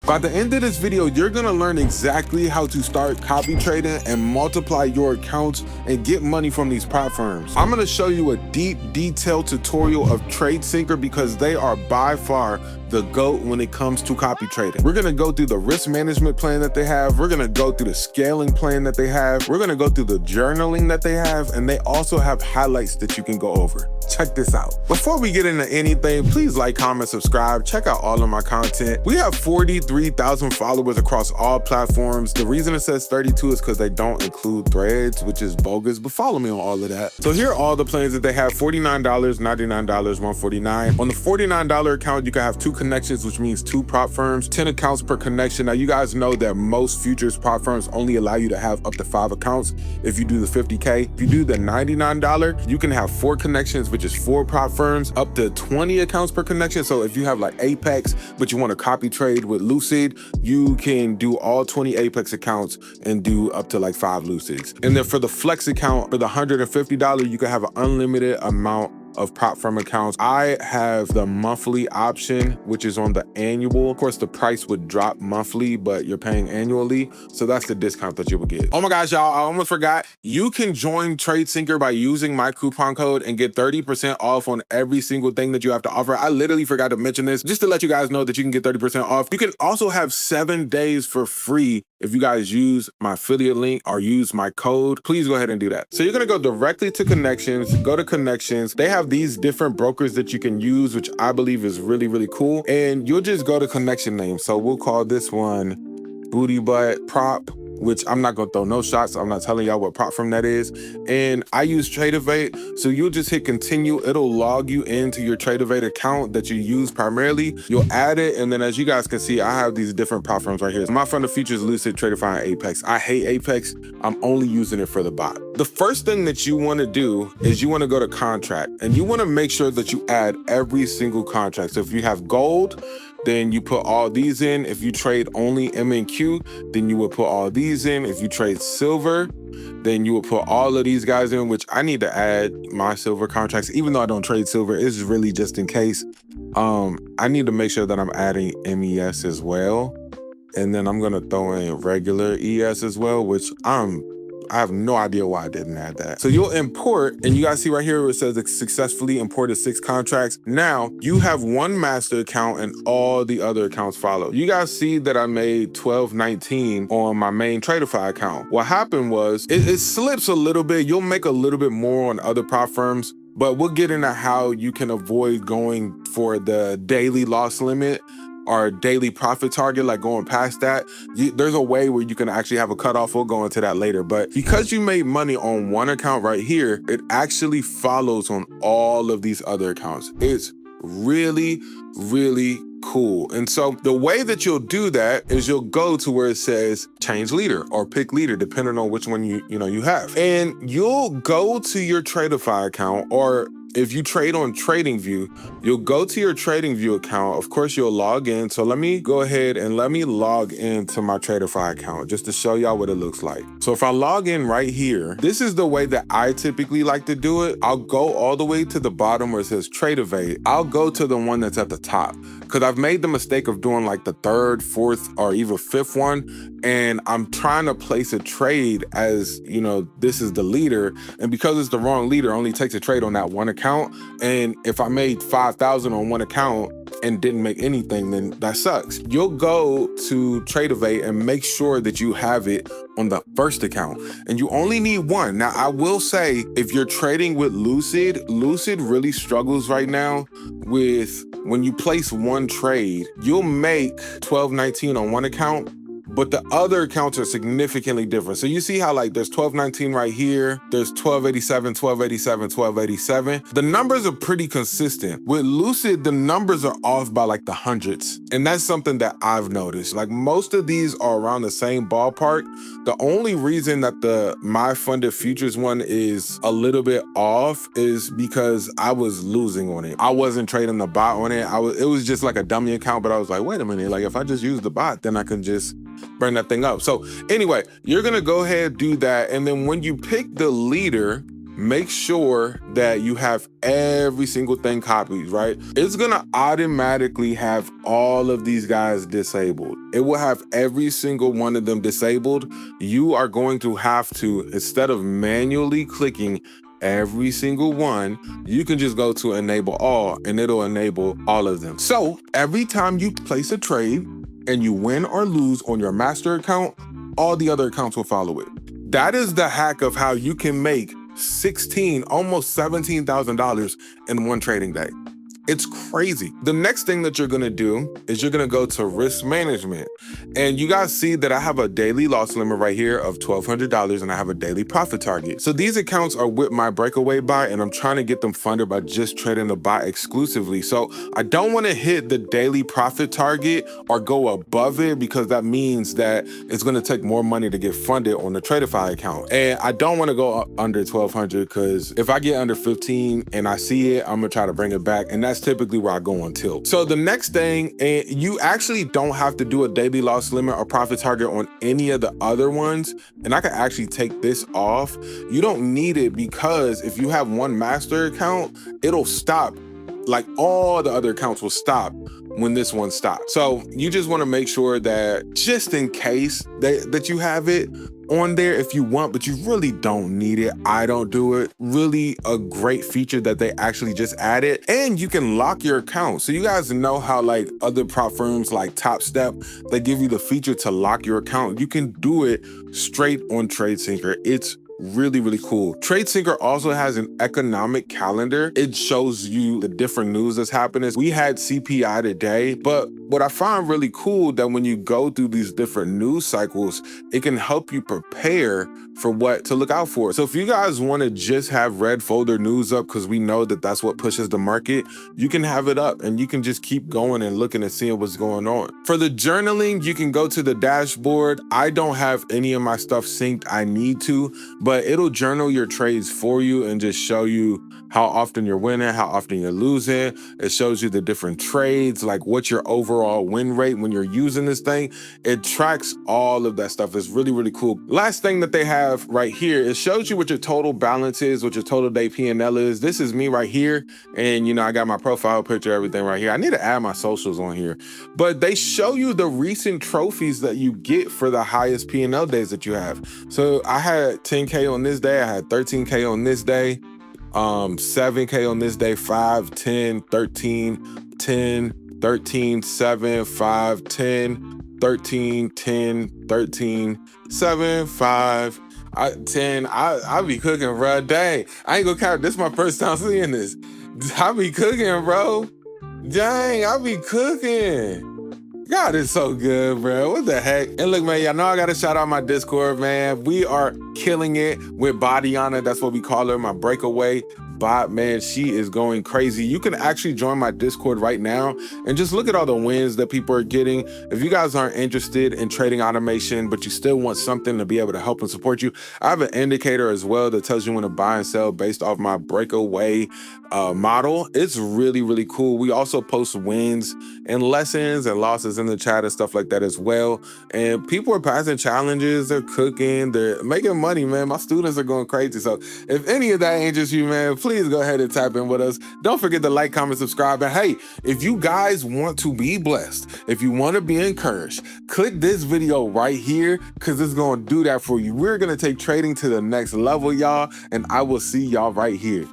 By the end of this video, you're gonna learn exactly how to start copy trading and multiply your accounts and get money from these prop firms. I'm gonna show you a deep, detailed tutorial of TradeSyncer because they are by far the GOAT when it comes to copy trading. We're gonna go through the risk management plan that they have. We're gonna go through the scaling plan that they have. We're gonna go through the journaling that they have, and they also have highlights that you can go over. Check this out. Before we get into anything, please like, comment, subscribe. Check out all of my content. We have 43,000 followers across all platforms. The reason it says 32 is because they don't include threads, which is bogus, but follow me on all of that. So here are all the plans that they have: $49, $99, $149. On the $49 account, you can have 2 connections, which means 2 prop firms, 10 accounts per connection. Now, you guys know that most futures prop firms only allow you to have up to 5 accounts if you do the 50K. If you do the $99, you can have 4 connections, which is 4 prop firms, up to 20 accounts per connection. So if you have like Apex, but you want to copy trade with Lucid, you can do all 20 Apex accounts and do up to like 5 Lucids. And then for the Flex account, for the $150, you can have an unlimited amount of prop firm accounts. I have the monthly option, which is on the annual. Of course, the price would drop monthly, but you're paying annually. So that's the discount that you would get. Oh my gosh, y'all, I almost forgot. You can join TradeSyncer by using my coupon code and get 30% off on every single thing that you have to offer. I literally forgot to mention this, just to let you guys know that you can get 30% off. You can also have 7 days for free if you guys use my affiliate link or use my code. Please go ahead and do that. So you're gonna go directly to connections, go to connections. They have these different brokers that you can use, which I believe is really, really cool. And you'll just go to connection name. So we'll call this one Booty Butt Prop, which I'm not gonna throw no shots. I'm not telling y'all what prop firm that is. And I use Tradovate. So you'll just hit continue. It'll log you into your Tradovate account that you use primarily. You'll add it. And then as you guys can see, I have these different prop firms right here. So my fund of futures, Lucid, Tradovate, and Apex. I hate Apex. I'm only using it for the bot. The first thing that you wanna do is you wanna go to contract, and you wanna make sure that you add every single contract. So if you have gold, then you put all these in. If you trade only MNQ, then you would put all these in. If you trade silver, then you would put all of these guys in, which I need to add my silver contracts. Even though I don't trade silver, it's really just in case. I need to make sure that I'm adding MES as well. And then I'm gonna throw in regular ES as well, which I have no idea why I didn't add that. So you'll import, and you guys see right here where it says it successfully imported 6 contracts. Now you have 1 master account and all the other accounts follow. You guys see that I made $12.19 on my main Tradovate account. What happened was it slips a little bit. You'll make a little bit more on other prop firms, but we'll get into how you can avoid going for the daily loss limit or daily profit target, like going past that. There's a way where you can actually have a cutoff. We'll go into that later. But because you made money on 1 account right here, it actually follows on all of these other accounts. It's really, really cool. And so the way that you'll do that is you'll go to where it says change leader or pick leader, depending on which one you have. And you'll go to your Tradovate account, or if you trade on TradingView, you'll go to your TradingView account. Of course, you'll log in. So let me go ahead and let me log into my Tradovate account just to show y'all what it looks like. So if I log in right here, this is the way that I typically like to do it. I'll go all the way to the bottom where it says Tradovate. I'll go to the one that's at the top, because I've made the mistake of doing like the 3rd, 4th, or even 5th one. And I'm trying to place a trade as, this is the leader. And because it's the wrong leader, it only takes a trade on that 1 account. And if I made 5,000 on 1 account and didn't make anything, then that sucks. You'll go to Tradovate and make sure that you have it on the 1st account. And you only need 1. Now, I will say, if you're trading with Lucid really struggles right now with when you place 1 trade, you'll make $12.19 on 1 account, but the other accounts are significantly different. So you see how like there's $12.19 right here, there's $12.87, $12.87, $12.87. The numbers are pretty consistent. With Lucid, the numbers are off by like the hundreds. And that's something that I've noticed. Like most of these are around the same ballpark. The only reason that the My Funded Futures one is a little bit off is because I was losing on it. I wasn't trading the bot on it. It was just like a dummy account, but I was like, wait a minute, like if I just use the bot, then I can just burn that thing up. So anyway, you're gonna go ahead, do that. And then when you pick the leader, make sure that you have every single thing copied, right? It's gonna automatically have all of these guys disabled. It will have every single one of them disabled. You are going to have to, instead of manually clicking every single one, you can just go to enable all and it'll enable all of them. So every time you place a trade and you win or lose on your master account, all the other accounts will follow it. That is the hack of how you can make almost $17,000 in one trading day. It's crazy. The next thing that you're gonna do is you're gonna go to risk management. And you guys see that I have a daily loss limit right here of $1,200 and I have a daily profit target. So these accounts are with my breakaway bot and I'm trying to get them funded by just trading the bot exclusively. So I don't wanna hit the daily profit target or go above it because that means that it's gonna take more money to get funded on the Tradovate account. And I don't wanna go under 1,200 because if I get under 15 and I see it, I'm gonna try to bring it back. And that's typically where I go on tilt. So the next thing, and you actually don't have to do a daily loss limit or profit target on any of the other ones. And I can actually take this off. You don't need it because if you have one master account, it'll stop. Like all the other accounts will stop when this one stops. So you just want to make sure that just in case that you have it on there if you want, but you really don't need it. I don't do it. Really a great feature that they actually just added. And you can lock your account. So you guys know how like other prop firms like Top Step, they give you the feature to lock your account. You can do it straight on TradeSyncer. It's really, really cool. TradeSyncer also has an economic calendar. It shows you the different news that's happening. We had CPI today, but what I find really cool that when you go through these different news cycles, it can help you prepare for what to look out for. So if you guys want to just have red folder news up, because we know that that's what pushes the market, you can have it up and you can just keep going and looking and seeing what's going on. For the journaling, you can go to the dashboard. I don't have any of my stuff synced. I need to, but it'll journal your trades for you and just show you how often you're winning, how often you're losing. It shows you the different trades, like what's your overall win rate when you're using this thing. It tracks all of that stuff. It's really, really cool. Last thing that they have right here, it shows you what your total balance is, what your total day P&L is. This is me right here. And you know, I got my profile picture, everything right here. I need to add my socials on here, but they show you the recent trophies that you get for the highest P&L days that you have. So I had 10K on this day. I had 13K on this day. 7K on this day, 5, 10, 13, 10, 13, 7, 5, 10, 13, 10, 13, 7, 5, 10. I be cooking, bro. Dang, I ain't gonna count. This is my first time seeing this. I be cooking, bro. Dang, I be cooking. God is so good, bro. What the heck? And look, man, y'all know I gotta shout out my Discord, man. We are killing it with Badiana. That's what we call her, my breakaway bot, man. She is going crazy. You can actually join my Discord right now and just look at all the wins that people are getting. If you guys aren't interested in trading automation, but you still want something to be able to help and support you, I have an indicator as well that tells you when to buy and sell based off my breakaway model. It's really, really cool. We also post wins and lessons and losses in the chat and stuff like that as well. And people are passing challenges, they're cooking, they're making money, man. My students are going crazy. So if any of that interests you, man, please go ahead and tap in with us. Don't forget to like, comment, subscribe. And hey, if you guys want to be blessed, if you want to be encouraged, click this video right here because it's going to do that for you. We're going to take trading to the next level, y'all. And I will see y'all right here.